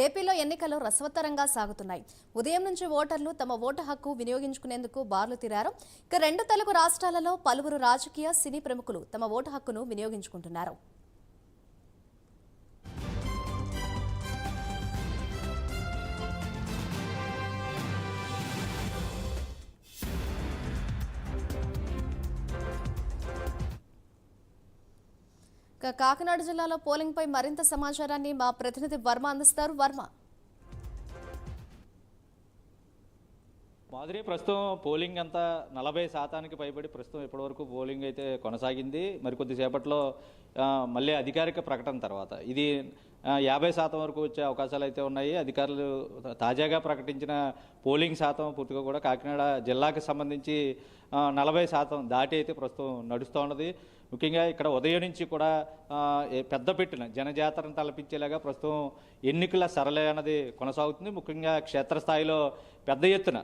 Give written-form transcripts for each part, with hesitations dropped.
ఏపీలో ఎన్నికలు రసవత్తరంగా సాగుతున్నాయి. ఉదయం నుంచి ఓటర్లు తమ ఓటు హక్కు వినియోగించుకునేందుకు బార్లు తిరారు. ఇక రెండు తెలుగు రాష్ట్రాలలో పలువురు రాజకీయ సినీ ప్రముఖులు తమ ఓటు హక్కును వినియోగించుకుంటున్నారు. కాకినాడ జిల్లాలో పోలింగ్ పై మరింత సమాచారాన్ని మా ప్రతినిధి వర్మ అందిస్తారు. వర్మ, మాధురి, ప్రస్తుతం పోలింగ్ అంతా 40% పైబడి ప్రస్తుతం ఇప్పటివరకు పోలింగ్ అయితే కొనసాగింది. మరికొద్దిసేపట్లో మళ్ళీ అధికారిక ప్రకటన తర్వాత ఇది 50% వరకు వచ్చే అవకాశాలు అయితే ఉన్నాయి. అధికారులు తాజాగా ప్రకటించిన పోలింగ్ శాతం పూర్తిగా కూడా కాకినాడ జిల్లాకు సంబంధించి 40% దాటి అయితే ప్రస్తుతం నడుస్తూ ఉన్నది. ముఖ్యంగా ఇక్కడ ఉదయం నుంచి కూడా పెద్దపెట్టిన జనజాతరను తలపించేలాగా ప్రస్తుతం ఎన్నికల సరళి అన్నది కొనసాగుతుంది. ముఖ్యంగా క్షేత్రస్థాయిలో పెద్ద ఎత్తున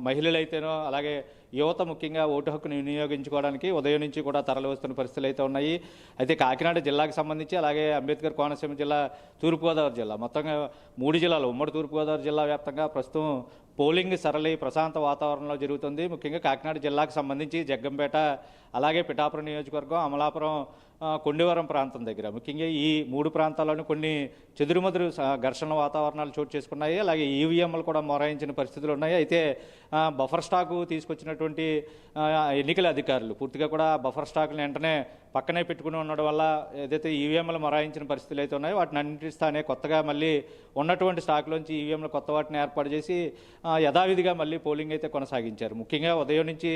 మహిళలు అయితేనో అలాగే యువత ముఖ్యంగా ఓటు హక్కును వినియోగించుకోవడానికి ఉదయం నుంచి కూడా తరలి వస్తున్న పరిస్థితులు అయితే ఉన్నాయి. అయితే కాకినాడ జిల్లాకు సంబంధించి అలాగే అంబేద్కర్ కోనసీమ జిల్లా, తూర్పుగోదావరి జిల్లా, మొత్తంగా 3 జిల్లాలు ఉమ్మడి తూర్పుగోదావరి జిల్లా వ్యాప్తంగా ప్రస్తుతం పోలింగ్ సరళి ప్రశాంత వాతావరణంలో జరుగుతుంది. ముఖ్యంగా కాకినాడ జిల్లాకు సంబంధించి జగ్గంపేట అలాగే పిఠాపురం నియోజకవర్గం, అమలాపురం, కొండవరం ప్రాంతం దగ్గర ముఖ్యంగా ఈ 3 ప్రాంతాల్లోనూ కొన్ని చెదురుమదురు ఘర్షణ వాతావరణాలు చోటు చేసుకున్నాయి. అలాగే ఈవీఎంలు కూడా మొరాయించిన పరిస్థితులు ఉన్నాయి. అయితే బఫర్ స్టాకు తీసుకొచ్చినటువంటి ఎన్నికల అధికారులు పూర్తిగా కూడా బఫర్ స్టాకులను వెంటనే పక్కనే పెట్టుకుని ఉండడం వల్ల ఏదైతే ఈవీఎంలు మొరాయించిన పరిస్థితులు అయితే ఉన్నాయో వాటిని అన్నిటిస్తానే కొత్తగా మళ్ళీ ఉన్నటువంటి స్టాక్లోంచి ఈవీఎంలు కొత్త వాటిని ఏర్పాటు చేసి యథావిధిగా మళ్ళీ పోలింగ్ అయితే కొనసాగించారు. ముఖ్యంగా ఉదయం నుంచి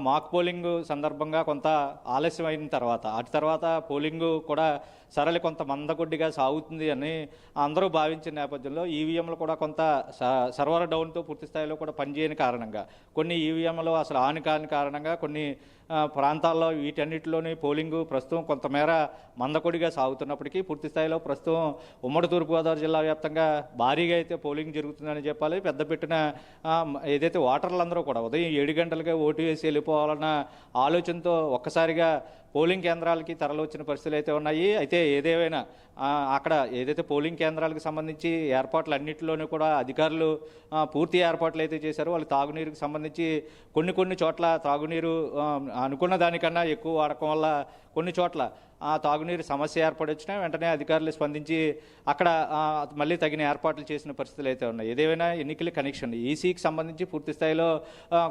మాక్ పోలింగ్ సందర్భంగా కొంత ఆలస్యం అయిన తర్వాత అటు తర్వాత పోలింగ్ కూడా సరళి కొంత మందకొడ్డిగా సాగుతుంది అని అందరూ భావించిన నేపథ్యంలో ఈవీఎంలు కూడా కొంత సర్వర్ డౌన్తో పూర్తి స్థాయిలో కూడా పనిచేయని కారణంగా కొన్ని ఈవీఎంలు అసలు ఆన్ కాని కారణంగా కొన్ని ప్రాంతాల్లో వీటన్నిటిలోని పోలింగు ప్రస్తుతం కొంతమేర మందకొడిగా సాగుతున్నప్పటికీ పూర్తి స్థాయిలో ప్రస్తుతం ఉమ్మడి తూర్పుగోదావరి జిల్లా వ్యాప్తంగా భారీగా అయితే పోలింగ్ జరుగుతుందని చెప్పాలి. పెద్ద పెట్టిన ఏదైతే ఓటర్లందరూ కూడా ఉదయం 7 గంటలకే ఓటు వేసి వెళ్ళిపోవాలన్న ఆలోచనతో ఒక్కసారిగా పోలింగ్ కేంద్రాలకి తరలివచ్చిన పరిస్థితులు అయితే ఉన్నాయి. అయితే ఏదేమైనా అక్కడ ఏదైతే పోలింగ్ కేంద్రాలకు సంబంధించి ఏర్పాట్లు అన్నింటిలోనూ కూడా అధికారులు పూర్తి ఏర్పాట్లు అయితే చేశారు. వాళ్ళు తాగునీరుకు సంబంధించి కొన్ని చోట్ల తాగునీరు అనుకున్న దానికన్నా ఎక్కువ వాడకం వల్ల కొన్ని చోట్ల ఆ తాగునీరు సమస్య ఏర్పడొచ్చినా వెంటనే అధికారులు స్పందించి అక్కడ మళ్ళీ తగిన ఏర్పాట్లు చేసిన పరిస్థితులు అయితే ఉన్నాయి. ఏదేమైనా ఎన్నికల కనెక్షన్ ఈసీకి సంబంధించి పూర్తి స్థాయిలో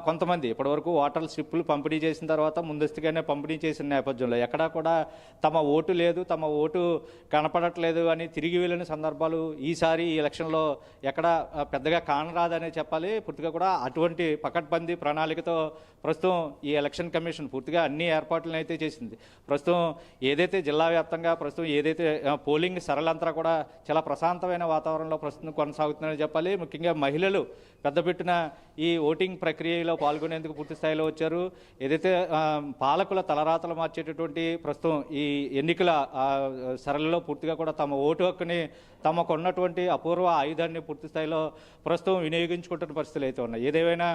కొంతమంది ఇప్పటివరకు ఓటర్ స్లిప్పులు పంపిణీ చేసిన తర్వాత ముందస్తుగానే పంపిణీ చేసిన నేపథ్యంలో ఎక్కడా కూడా తమ ఓటు లేదు, తమ ఓటు కనపడట్లేదు అని తిరిగి వెళ్ళిన సందర్భాలు ఈసారి ఈ ఎలక్షన్లో ఎక్కడా పెద్దగా కానరాదనే చెప్పాలి. పూర్తిగా కూడా అటువంటి పకడ్బందీ ప్రణాళికతో ప్రస్తుతం ఈ ఎలక్షన్ కమిషన్ పూర్తిగా అన్ని ఏర్పాట్లను అయితే చేసింది. ప్రస్తుతం ఏదైతే జిల్లా వ్యాప్తంగా ప్రస్తుతం ఏదైతే పోలింగ్ సరళంతా కూడా చాలా ప్రశాంతమైన వాతావరణంలో ప్రస్తుతం కొనసాగుతుందని చెప్పాలి. ముఖ్యంగా మహిళలు పెద్దపెట్టిన ఈ ఓటింగ్ ప్రక్రియలో పాల్గొనేందుకు పూర్తి స్థాయిలో వచ్చారు. ఏదైతే పాలకుల తలరాతలు మార్చేటటువంటి ప్రస్తుతం ఈ ఎన్నికల సరళిలో పూర్తిగా కూడా తమ ఓటు హక్కుని తమకు ఉన్నటువంటి అపూర్వ ఆయుధాన్ని పూర్తి స్థాయిలో ప్రస్తుతం వినియోగించుకుంటున్న పరిస్థితులు అయితే ఉన్నాయి. ఏదేమైనా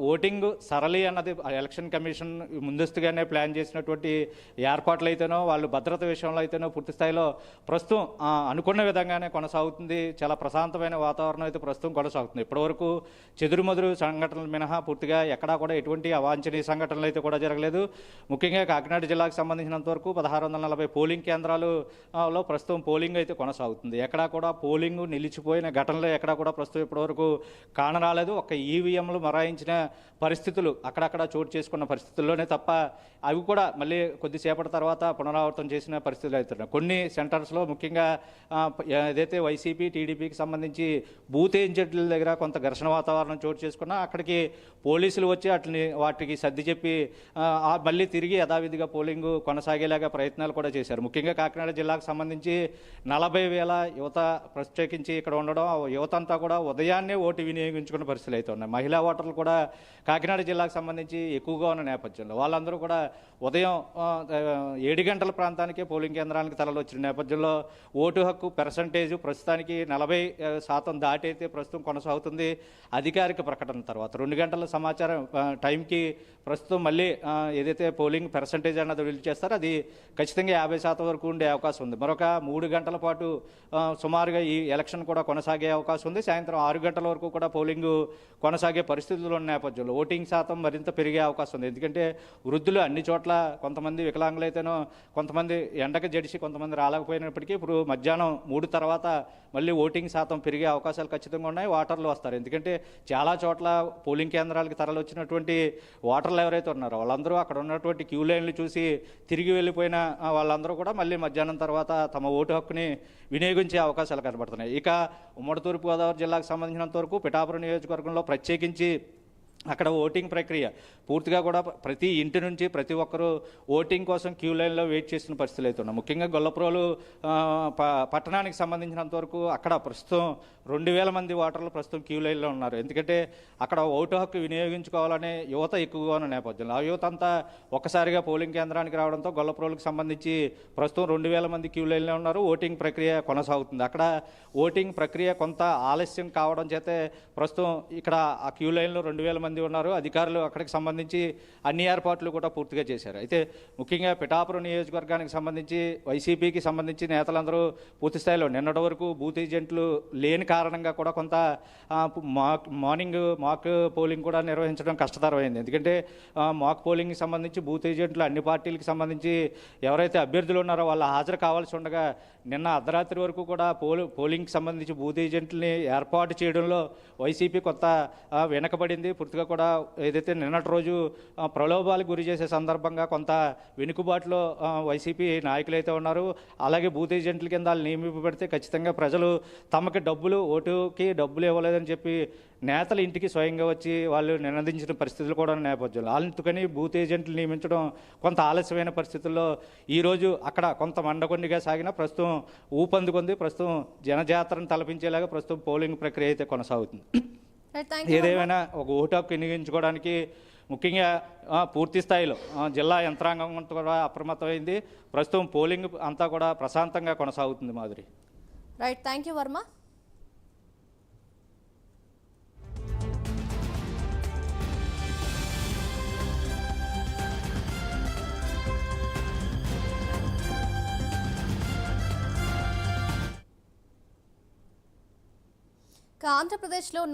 ఓటింగ్ సరళి అన్నది ఎలక్షన్ కమిషన్ ముందస్తుగానే ప్లాన్ చేసినటువంటి ఏర్పాట్లు అయితేనో వాళ్ళు భద్రత విషయంలో అయితేనో పూర్తి స్థాయిలో ప్రస్తుతం అనుకున్న విధంగానే కొనసాగుతుంది. చాలా ప్రశాంతమైన వాతావరణం అయితే ప్రస్తుతం కొనసాగుతుంది. ఇప్పటివరకు చెదురుమదురు సంఘటనలు మినహా పూర్తిగా ఎక్కడా కూడా ఎటువంటి అవాంఛనీయ సంఘటనలు అయితే కూడా జరగలేదు. ముఖ్యంగా కాకినాడ జిల్లాకు సంబంధించినంత వరకు 1640 పోలింగ్ కేంద్రాలలో ప్రస్తుతం పోలింగ్ అయితే కొనసాగుతుంది. ఎక్కడా కూడా పోలింగ్ నిలిచిపోయిన ఘటనలు ఎక్కడా కూడా ప్రస్తుతం ఇప్పటివరకు కానరాలేదు. ఒక్క ఈవీఎంలు మొరాయించిన పరిస్థితులు అక్కడక్కడ చోటు చేసుకున్న పరిస్థితుల్లోనే తప్ప అవి కూడా మళ్ళీ కొద్దిసేపటి తర్వాత పునరావృతం చేసిన పరిస్థితులు అవుతున్నాయి. కొన్ని సెంటర్స్లో ముఖ్యంగా ఏదైతే వైసీపీ టీడీపీకి సంబంధించి బూత్ ఏజెంట్ల దగ్గర కొంత ఘర్షణ వాతావరణం చోటు చేసుకున్నా అక్కడికి పోలీసులు వచ్చి వాటికి సర్ది చెప్పి మళ్ళీ తిరిగి యథావిధిగా పోలింగ్ కొనసాగేలాగా ప్రయత్నాలు కూడా చేశారు. ముఖ్యంగా కాకినాడ జిల్లాకు సంబంధించి 40,000 యువత ప్రత్యేకించి ఇక్కడ ఉండడం, యువత అంతా కూడా ఉదయాన్నే ఓటు వినియోగించుకున్న పరిస్థితులు అయితే ఉన్నాయి. మహిళా ఓటర్లు కూడా కాకినాడ జిల్లాకు సంబంధించి ఎక్కువగా ఉన్న నేపథ్యంలో వాళ్ళందరూ కూడా ఉదయం 7 గంటల ప్రాంతానికే పోలింగ్ కేంద్రానికి తరలి వచ్చిన నేపథ్యంలో ఓటు హక్కు పర్సంటేజ్ ప్రస్తుతానికి 40% దాటైతే ప్రస్తుతం కొనసాగుతుంది. అధికారిక ప్రకటన తర్వాత 2 గంటల సమాచారం టైంకి ప్రస్తుతం మళ్ళీ ఏదైతే పోలింగ్ పర్సంటేజ్ అన్నది రిలీజ్ చేస్తారో అది ఖచ్చితంగా 50% వరకు ఉండే అవకాశం ఉంది. మరొక 3 గంటల పాటు సుమారుగా ఈ ఎలక్షన్ కూడా కొనసాగే అవకాశం ఉంది. సాయంత్రం 6 గంటల వరకు కూడా పోలింగ్ కొనసాగే పరిస్థితులు ఉన్న నేపథ్యంలో ఓటింగ్ శాతం మరింత పెరిగే అవకాశం ఉంది. ఎందుకంటే వృద్ధులు అన్ని చోట్ల, కొంతమంది వికలాంగులైతేనో కొంతమంది ఎండకు జడిసి కొంతమంది రాలేకపోయినప్పటికీ ఇప్పుడు మధ్యాహ్నం 3 తర్వాత మళ్ళీ ఓటింగ్ శాతం పెరిగే అవకాశాలు ఖచ్చితంగా ఉన్నాయి. ఓటర్లు వస్తారు. ఎందుకంటే చాలా చోట్ల పోలింగ్ కేంద్రాలకు తరలి వచ్చినటువంటి ఓటర్లు ఎవరైతే ఉన్నారో వాళ్ళందరూ అక్కడ ఉన్నటువంటి క్యూ లైన్లు చూసి తిరిగి వెళ్ళిపోయిన వాళ్ళందరూ కూడా మళ్ళీ మధ్యాహ్నం తర్వాత తమ ఓటు హక్కుని వినియోగించే అవకాశాలు కనబడుతున్నాయి. ఇక ఉమ్మడి తూర్పుగోదావరి జిల్లాకు సంబంధించినంత వరకు పిఠాపురం నియోజకవర్గంలో ప్రత్యేకించి అక్కడ ఓటింగ్ ప్రక్రియ పూర్తిగా కూడా ప్రతి ఇంటి నుంచి ప్రతి ఒక్కరూ ఓటింగ్ కోసం క్యూ లైన్లో వెయిట్ చేసిన పరిస్థితులు అయితే ఉన్నాయి. ముఖ్యంగా గొల్లప్రోలు పట్టణానికి సంబంధించినంత వరకు అక్కడ ప్రస్తుతం 2000 మంది ఓటర్లు ప్రస్తుతం క్యూ లైన్లో ఉన్నారు. ఎందుకంటే అక్కడ ఓటు హక్కు వినియోగించుకోవాలనే యువత ఎక్కువగా ఉన్న నేపథ్యంలో ఆ యువత అంతా ఒక్కసారిగా పోలింగ్ కేంద్రానికి రావడంతో గొల్లప్రోలుకు సంబంధించి ప్రస్తుతం 2000 మంది క్యూ లైన్లో ఉన్నారు. ఓటింగ్ ప్రక్రియ కొనసాగుతుంది. అక్కడ ఓటింగ్ ప్రక్రియ కొంత ఆలస్యం కావడం చేతే ప్రస్తుతం ఇక్కడ ఆ క్యూ లైన్లో 2000 మంది ఉన్నారు. అధికారులు అక్కడికి సంబంధించి అన్ని ఏర్పాట్లు కూడా పూర్తిగా చేశారు. అయితే ముఖ్యంగా పిఠాపురం నియోజకవర్గానికి సంబంధించి వైసీపీకి సంబంధించి నేతలందరూ పూర్తి స్థాయిలో నిన్నటి వరకు బూత్ ఏజెంట్లు లేని కారణంగా కూడా కొంత మార్నింగ్ మాక్ పోలింగ్ కూడా నిర్వహించడం కష్టతరమైంది. ఎందుకంటే మాక్ పోలింగ్కి సంబంధించి బూత్ ఏజెంట్లు అన్ని పార్టీలకు సంబంధించి ఎవరైతే అభ్యర్థులు ఉన్నారో వాళ్ళు హాజరు కావాల్సి ఉండగా నిన్న అర్ధరాత్రి వరకు కూడా పోలింగ్కి సంబంధించి బూత్ ఏజెంట్లని ఏర్పాటు చేయడంలో వైసీపీ కొంత వెనకబడింది. పూర్తిగా కూడా ఏదైతే నిన్నటి రోజు ప్రలోభాలకు గురి చేసే సందర్భంగా కొంత వెనుకబాటులో వైసీపీ నాయకులు అయితే ఉన్నారు. అలాగే బూత్ ఏజెంట్ల కింద వాళ్ళు నియమింపబడితే ఖచ్చితంగా ప్రజలు తమకి ఓటుకి డబ్బులు ఇవ్వలేదని చెప్పి నేతలు ఇంటికి స్వయంగా వచ్చి వాళ్ళు నినదించిన పరిస్థితులు కూడా నేపథ్యంలో అందుకని బూత్ ఏజెంట్లు నియమించడం కొంత ఆలస్యమైన పరిస్థితుల్లో ఈరోజు అక్కడ కొంత మండకొండిగా సాగిన ప్రస్తుతం ఊపందుకుంది. ప్రస్తుతం జనజాతరను తలపించేలాగా ప్రస్తుతం పోలింగ్ ప్రక్రియ అయితే కొనసాగుతుంది. ఏదేమైనా ఒక ఓటు హక్కు వినియోగించుకోవడానికి ముఖ్యంగా పూర్తి స్థాయిలో జిల్లా యంత్రాంగం కూడా అప్రమత్తమైంది. ప్రస్తుతం పోలింగ్ అంతా కూడా ప్రశాంతంగా కొనసాగుతుంది. Madhuri. Right, thank you Varma. ఆంధ్రప్రదేశ్లో